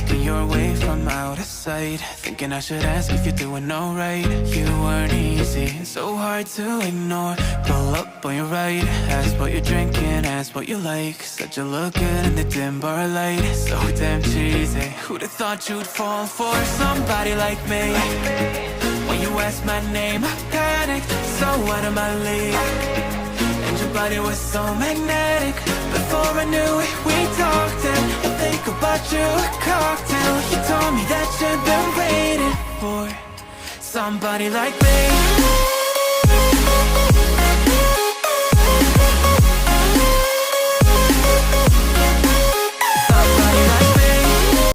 making your way from out of sight, thinking I should ask if you're doing alright. You weren't easy, so hard to ignore. Pull up on your right, ask what you're drinking, ask what you like. Said you look good in the dim bar light, so damn cheesy. Who'd have thought you'd fall for somebody like me? When you asked my name, I panicked, so out of my league. And your body was so magnetic. Before I knew it, we talked, and I think about you a cocktail. You told me that you've been waiting for somebody like me.